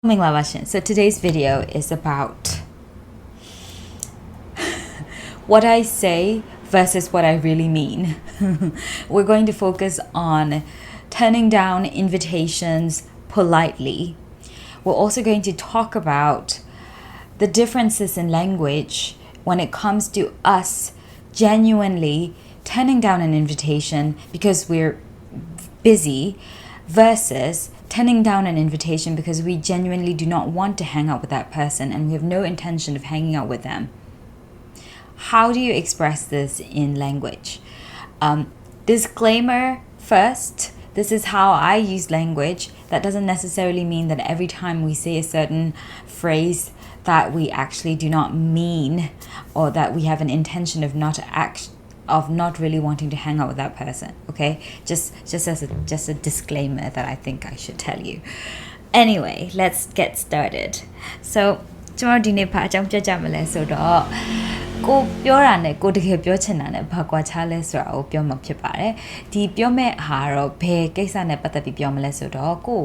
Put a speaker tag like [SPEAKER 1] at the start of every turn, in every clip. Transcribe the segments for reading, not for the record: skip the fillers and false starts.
[SPEAKER 1] So today's video is about what I say versus what I really mean. We're going to focus on turning down invitations politely. We're also going to talk about the differences in language when it comes to us genuinely turning down an invitation because we're busy versus turning down an invitation because we genuinely do not want to hang out with that person and we have no intention of hanging out with them. How do you express this in language? Disclaimer first, this is how I use language. That doesn't necessarily mean that every time we say a certain phrase that we actually do not mean or that we have an intention of not really wanting to hang out with that person. Okay, just a disclaimer that I think I should tell you. Anyway, let's get started. So ကျွန်တော်ဒီနေ့ဘာအကြောင်းပြကြမလဲဆိုတော့ကိုပြောတာနဲ့ကိုတကယ်ပြောချင်တာနဲ့ဘာကွာခြားလဲဆိုတာကိုပြောမှာဖြစ်ပါတယ်ဒီပြောမဲ့ဟာတော့ဘယ်ကိစ္စနဲ့ပတ်သက်ပြီးပြောမလဲဆိုတော့ကို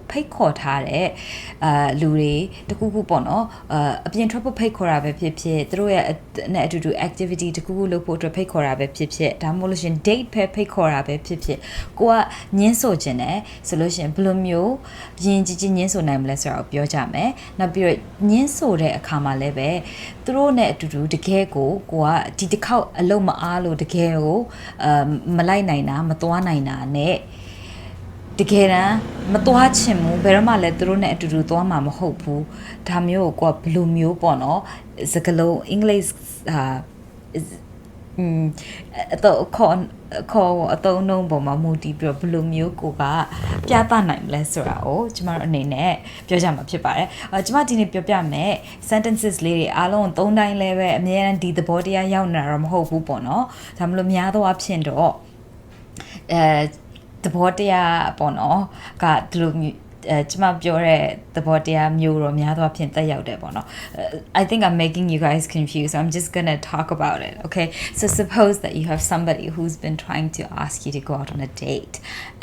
[SPEAKER 1] ဖိတ်ခေါ်ထားတဲ့လူတွေတခုခုပေါ့နော်အပြင်ထွက်ဖို့ဖိတ်ခေါ်တာပဲဖြစ်ဖြစ်သူတို့ရဲ့နဲ့အတူတူ activity တခုခုလုပ်ဖို့အတွက်ဖိတ်ခေါ်တာပဲဖြစ်ဖြစ်ဒါမှမဟုတ်လို့ရှင် date ပဲဖိတ်ခေါ်တာပဲဖြစ်ဖြစ်ကိုကညှင်းဆိုခြင်းနဲ့ဆိုလို့ရှင်ဘယ်လိုမျိုးယဉ်ကြည်ညှင်းဆိုနိုင်မလဲဆိုတာကိုပြောကြမယ်နောက်ပြီးတော့ညှင်းဆိုတဲ့အခါမှာလည်းပဲသူတို့နဲ့အတူတူတကယ်ကိုကဒီတစ်ခေါက်အလုံးမအားလို့တကယ်ကိုမလိုက်နိုင်တာမသွားနိုင်တာနဲ့တကယ်တမ်းမသွားချင်ဘူးဘယ်တော့မှလည်းသူတို့နဲ့အတူတူသွားမှာမဟုတ်ဘူးဒါမျိုးကိုဘယ်လိုမျိုးပေါ့နော်စကားလုံးအင်္ဂလိပ်အတော့ခေါ်အတုံးလုံးပေါ်မှာမူတည်ပြီးတော့ဘယ်လိုမျိုးကိုကပြသနိုင်မလဲဆိုတာကိုကျမတို့အနေနဲ့ပြောကြမှာဖြစ်ပါတယ်ကျမဒီနေ့ပြောပြမယ် sentences လေးတွေအားလုံး၃တိုင်းလဲပဲအများအားဒီသဘောတရားရောက်နေတာတော့မဟုတ်ဘူးပေါ့နော်ဒါမှမဟုတ်များသောအားဖြင့်တော့သဘောတရားပေါ့နော်ကဒီလိုကျမပြောတဲ့သဘောတရားမျိုးတော့များသောအားဖြင့်တက်ရောက်တယ်ပေါ့နော် I think I'm making you guys confused so I'm just gonna talk about it okay so suppose that you have somebody who's been trying to ask you to go out on a date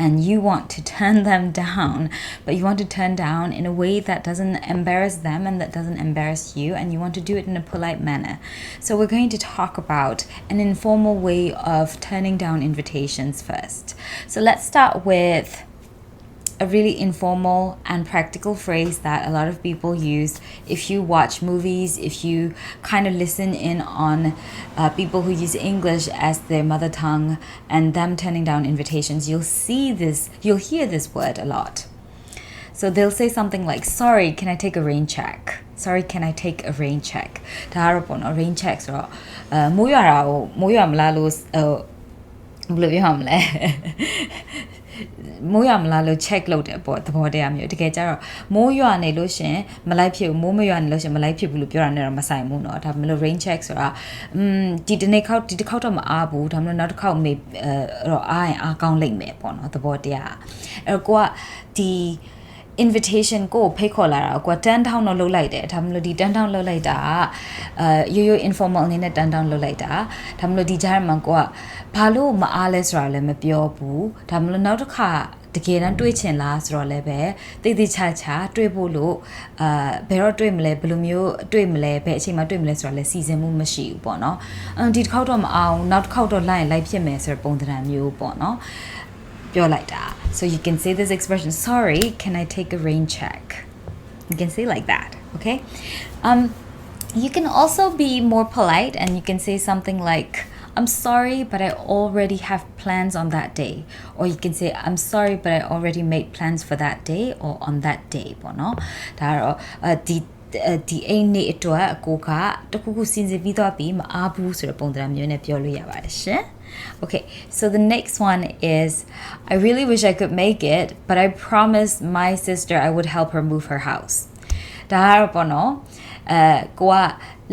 [SPEAKER 1] and you want to turn them down but you want to turn down in a way that doesn't embarrass them and that doesn't embarrass you and you want to do it in a polite manner so we're going to talk about an informal way of turning down invitations first so let's start with a really informal and practical phrase that a lot of people use if you watch movies, if you kind of listen in on people who use English as their mother tongue and them turning down invitations, you'll hear this word a lot. So they'll say something like, sorry, can I take a rain check? Sorry, can I take a rain check? a rain check ဆိုတော့မိုးရွာတာကိုမိုးရွာမလားလို့ဘယ်လိုပြောမလဲမိုးရွာမလားလို့ check လုပ်တယ်ပေါ့သဘောတရားမျိုးတကယ်ကြတော့မိုးရွာနေလို့ရှင်မလိုက်ဖြစ်ဘူးမိုးမရွာနေလို့ရှင်မလိုက်ဖြစ်ဘူးလို့ပြောတာနဲ့တော့မဆိုင်ဘူးเนาะဒါပေမဲ့ rain check ဆိုတာဒီတစ်ခေါက်တော့မအားဘူးဒါပေမဲ့နောက်တစ်ခေါက်မေတော့အားရင်အားကောင်းလိမ့်မယ်ပေါ့เนาะသဘောတရားအဲ့တော့ကိုကဒီ invitation ကိုဖိတ်ခေါ်လာတာကို10 town တော့လုပ်လိုက်တယ်ဒါမှမဟုတ်ဒီ10 town လုပ်လိုက်တာရိုး informal အနေနဲ့10 town လုပ်လိုက်တာဒါမှမဟုတ်ဒီကြားမှာကိုကဘာလို့မအားလဲဆိုတာလည်းမပြောဘူးဒါမှမဟုတ်နောက်တစ်ခါတကယ်တမ်းတွေးချင်လားဆိုတော့လည်းပဲတိတ်ချာတွေးဖို့လို့ဘယ်တော့တွေးမလဲဘယ်လိုမျိုးတွေးမလဲဘယ်အချိန်မှတွေးမလဲဆိုတာလည်းစီစဉ်မှုမရှိဘူးပေါ့နော်ဒီတစ်ခေါက်တော့မအောင်နောက်တစ်ခေါက်တော့လိုက်ဖြစ်မယ်ဆိုတဲ့ပုံသဏ္ဍာန်မျိုးပေါ့နော်ပြောလိုက်တာ so you can say this expression sorry can I take a rain check you can say like that okay you can also be more polite and you can say something like I'm sorry but I already have plans on that day or you can say I'm sorry but I already made plans for that day or on that day ပေါ့နော်ဒါတော့ဒီအိမ်နေအတွက်ကိုကတခုခုစဉ်းစားပြီးတော့ပြီးမအားဘူးဆိုတဲ့ပုံစံမျိုးနဲ့ပြောလို့ရပါတယ်ရှင် Okay, so the next one is I really wish I could make it, but I promised my sister I would help her move her house. ဒါကတော့ပေါ့နော်ကိုက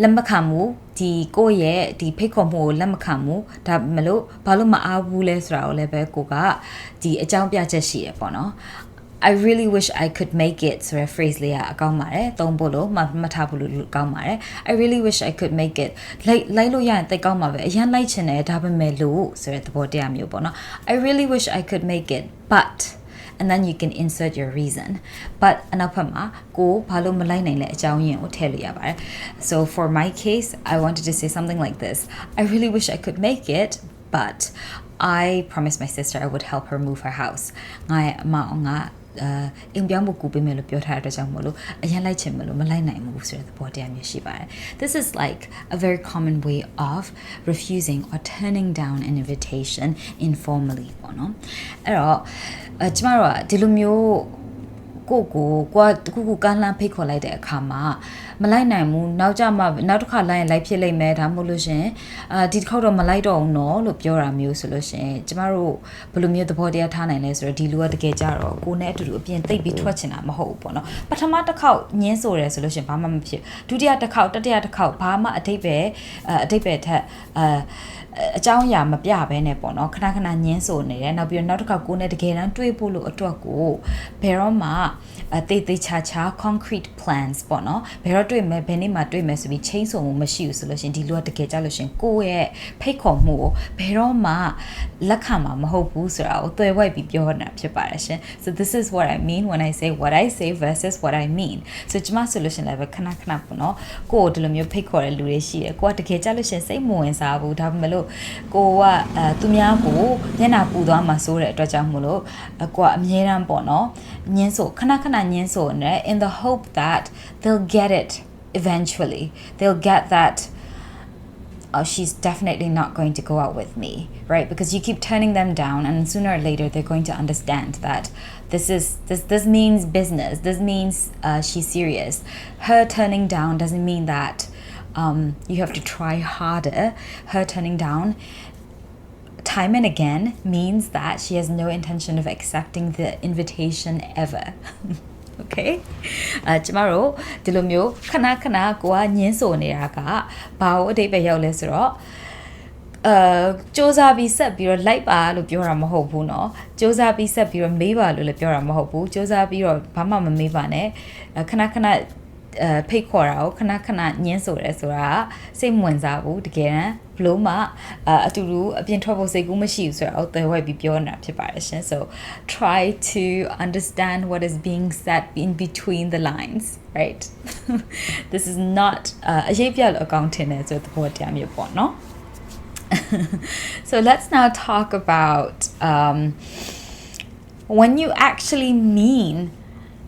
[SPEAKER 1] လက်မခံဘူးဒီကိုရဲ့ဒီဖိတ်ခေါ်မှုကိုလက်မခံဘူးဒါမလို့ဘာလို့မအားဘူးလဲဆိုတာကိုလည်းပဲကိုကဒီအကြောင်းပြချက်ရှိတယ်ပေါ့နော်I really wish I could make it ဆိုတဲ့ phrase လေးကအကောင်းပါတယ်သုံးဖို့လို့မှတ်ထားဖို့လို့ကောင်းပါတယ် I really wish I could make it လိုက်လို့ရရင်တိတ်ကောင်းပါပဲအရင်လိုက်ချင်တယ်ဒါပေမဲ့လို့ဆိုတဲ့သဘောတရားမျိုးပေါ့နော် I really wish I could make it but and then you can insert your reason but နောက်ဖက်မှာကိုဘာလို့မလိုက်နိုင်လဲအကြောင်းရင်းကိုထည့်လို့ရပါတယ် so for my case I wanted to say something like this I really wish I could make it but I promised my sister I would help her move her house ငါရဲ့အမငါအိမ်ပြောင်းဖို့ကူပေးမယ်လို့ပြောထားတဲ့အတွက်ကြောင့်မလို့အရင်လိုက်ချင်မလို့မလိုက်နိုင်ဘူးဆိုတဲ့သဘောတရားမျိုးရှိပါတယ် This is like a very common way of refusing or turning down an invitation informally ပေါ့နော်အဲ့တော့ကျမတို့ကဒီလိုမျိုးကိုကန်းလန်းဖိတ်ခေါ်လိုက်တဲ့အခါမှာမလိုက်နိုင်ဘူးနောက်တစ်ခါလိုက်ရင်လိုက်ဖြစ်လိမ့်မယ်ဒါမှမဟုတ်လို့ရှင်ဒီတစ်ခေါက်တော့မလိုက်တော့ဘူးနော်လို့ပြောတာမျိုးဆိုလို့ရှင်ကျမတို့ဘယ်လိုမျိုးသဘောတရားထားနိုင်လဲဆိုတော့ဒီလူကတကယ်ကြတော့ကိုနဲ့အတူတူအပြင်သိပ်ပြီးထွက်ချင်တာမဟုတ်ဘူးပေါ့နော်ပထမတစ်ခေါက်ညင်းဆိုတယ်ဆိုလို့ရှင်ဘာမှမဖြစ်ဒုတိယတစ်ခေါက်တတိယတစ်ခေါက်ဘာမှအတိတ်ပဲထက်အကြောင်းအရာမပြဘဲနဲ့ပေါ့နော်ခဏညင်းဆိုနေတယ်နောက်ပြီးတော့နောက်တစ်ခါကိုနဲ့တကယ်တမ်းတွေးဖို့လို့အတွက်ကိုဘယ်တော့မှတေချာ concrete plans ပေါ့နော်ဘယ်တော့တွေ့မယ်ဘယ်နေ့မှတွေ့မယ်ဆိုပြီးချိန်ဆိုမှုမရှိဘူးဆိုလို့ရှင်ဒီလူကတကယ်ကြလို့ရှင်ကိုယ့်ရဲ့ဖိတ်ခေါ်မှုကိုဘယ်တော့မှလက်ခံမှာမဟုတ်ဘူးဆိုတာကိုသွယ်ဝိုက်ပြီးပြောနေတာဖြစ်ပါတယ်ရှင် so this is what I mean when I say what I say versus what I mean so ကျမဆိုလို့ရှင်လည်းပဲခဏပေါ့နော်ကိုယ်ဒီလိုမျိုးဖိတ်ခေါ်တဲ့လူတွေရှိတယ်ကိုကတကယ်ကြလို့ရှင်စိတ်မဝင်စားဘူးဒါပေမဲ့လို့ကိုကသူများကိုမျက်နှာပူသွားမှာစိုးတဲ့အတွက်ကြောင့်မို့လို့ကိုကအမြဲတမ်းပေါ့နော်ညင်းဆိုခဏညင်းဆိုနေ in the hope that they'll get it eventually they'll get that she's definitely not going to go out with me right because you keep turning them down and sooner or later they're going to understand that this means business this means she's serious her turning down doesn't mean that you have to try harder her turning down time and again means that she has no intention of accepting the invitation ever okay ကျမတို့ဒီလိုမျိုးခဏကိုကညင်းဆိုနေတာကဘာလို့အတိတ်ပဲရောက်လဲဆိုတော့စူးစမ်းပြီးဆက်ပြီးတော့လိုက်ပါလို့ပြောတာမဟုတ်ဘူးเนาะစူးစမ်းပြီးဆက်ပြီးတော့မေးပါလို့လည်းပြောတာမဟုတ်ဘူးစူးစမ်းပြီးတော့ဘာမှမမေးပါနဲ့ခဏဖိတ်ခေါ်တာကိုခဏညင်းဆိုတယ်ဆိုတာစိတ်ဝင်စားဘူးတကယ်တမ်းဘလို့မှအတူတူအပြင်ထွက်ဖို့စိတ်ကူးမရှိဘူးဆိုတာကိုသယ်ဝိုက်ပြီးပြောနေတာဖြစ်ပါတယ်ရှင် so try to understand what is being said in between the lines right this is not အရေးပြလို့အကောင့်ထင်တယ်ဆိုတဲ့သဘောတရားမျိုးပေါ့နော် so let's now talk about when you actually mean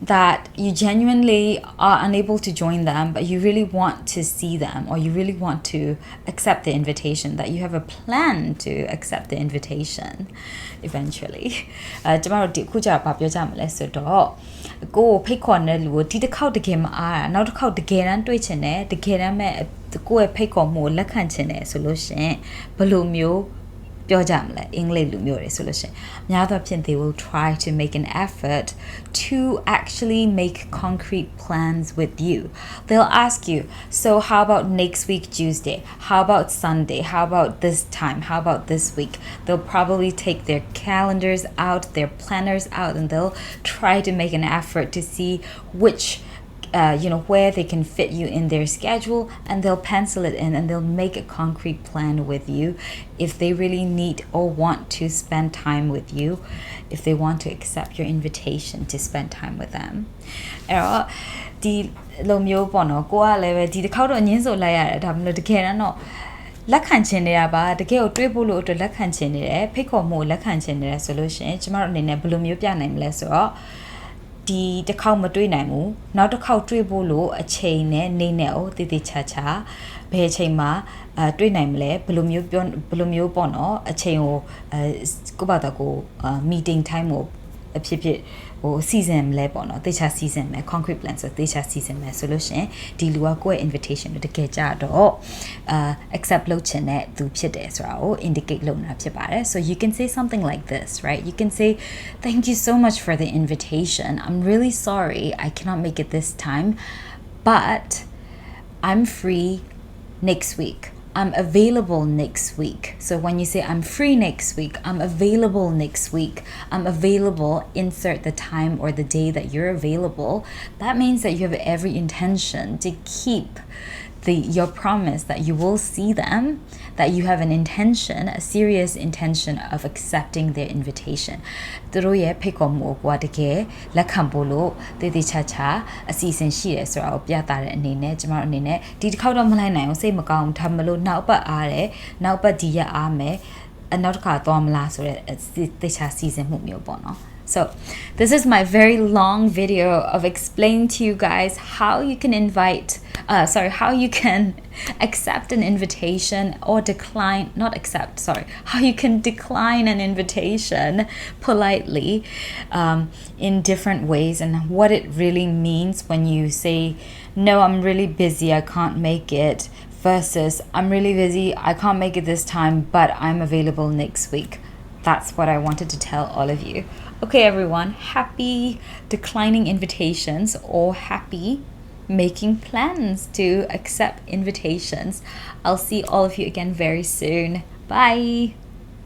[SPEAKER 1] that you genuinely are unable to join them but you really want to see them or you really want to accept the invitation that you have a plan to accept the invitation eventually ကျမတို့ဒီအခုကြာဘာပြောကြမလဲဆိုတော့ကိုဖိတ်ခေါ်တဲ့လူကိုဒီတစ်ခေါက်တကယ်မအားနောက်တစ်ခေါက်တကယ်တမ်းတွေ့ချင်တယ်တကယ်တမ်းမဲ့ကိုယ့်ရဲ့ဖိတ်ခေါ်မှုကိုလက်ခံချင်တယ်ဆိုလို့ရှင်ဘယ်လိုမျိုးပြောကြမလဲအင်္ဂလိပ်လူမျိုးတွေဆိုလို့ရှင်များသောအားဖြင့် they will try to make an effort to actually make concrete plans with you they'll ask you so how about next week Tuesday how about Sunday how about this time how about this week they'll probably take their calendars out their planners out and they'll try to make an effort to see which where they can fit you in their schedule and they'll pencil it in and they'll make a concrete plan with you if they really need or want to spend time with you if they want to accept your invitation to spend time with them အဲ့တော့ဒီလိုမျိုးပေါ့နော်ကိုကလည်းပဲဒီတစ်ခေါက်တော့အငင်းဆိုလိုက်ရတယ်ဒါပေမဲ့တကယ်တမ်းတော့လက်ခံချင်နေတာပါတကယ်ကိုတွေးဖို့လို့အတွက်လက်ခံချင်နေတယ်ဖိတ်ခေါ်မှုကိုလက်ခံချင်နေတယ်ဆိုလို့ရှိရင်ကျမတို့အနေနဲ့ဘယ်လိုမျိုးပြနိုင်မလဲဆိုတော့ဒီတစ်ခေါက်မတွေ့နိုင်ဘူးနောက်တစ်ခေါက်တွေ့ဖို့လို့အချိန်နဲ့နေနဲ့ကိုတည်တည်ချာချာဘယ်အချိန်မှာတွေ့နိုင်မလဲဘယ်လိုမျိုးပေါ့နော်အချိန်ကိုကိုဘာတော့ကို meeting time ကိုအဖြစ်ဟို season လဲပေါ့နော်တေချာ season မယ် concrete plan ဆိုတေချာ season မယ်ဆိုလို့ရှင်ဒီလူကကိုယ့်ရဲ့ invitation ကိုတကယ်ကြတော့ accept လုပ်ချင်တဲ့သူဖြစ်တယ်ဆိုတာကို indicate လုပ်နေတာဖြစ်ပါတယ် so you can say something like this right you can say thank you so much for the invitation I'm really sorry I cannot make it this time but I'm free next week I'm available next week. So when you say I'm free next week, I'm available next week. I'm available, insert the time or the day that you're available. That means that you have every intention to keep your promise that you will see them, that you have an intention, a serious intention of accepting their invitation. သူတို့ရဲ့ဖိတ်ခေါ်မှုကိုတကယ်လက်ခံဖို့လို့တေးသေးချာချာအစီအစဉ်ရှိတယ်ဆိုတာကိုပြသတဲ့အနေနဲ့ကျမတို့အနေနဲ့ဒီတစ်ခေါက်တော့မလိုက်နိုင်အောင်စိတ်မကောင်းထားမလို့နောက်ပတ်အားတယ်နောက်ပတ်ဒီရက်အားမယ်နောက်တစ်ခါသွားမလားဆိုတဲ့တေချာစီစဉ်မှုမျိုးပေါ့နော် So this is my very long video of explaining to you guys how you can how you can accept an invitation or how you can decline an invitation politely in different ways and what it really means when you say, no, I'm really busy, I can't make it, versus I'm really busy, I can't make it this time, but I'm available next week. That's what I wanted to tell all of you. Okay, everyone, happy declining invitations or happy making plans to accept invitations. I'll see all of you again very soon. Bye.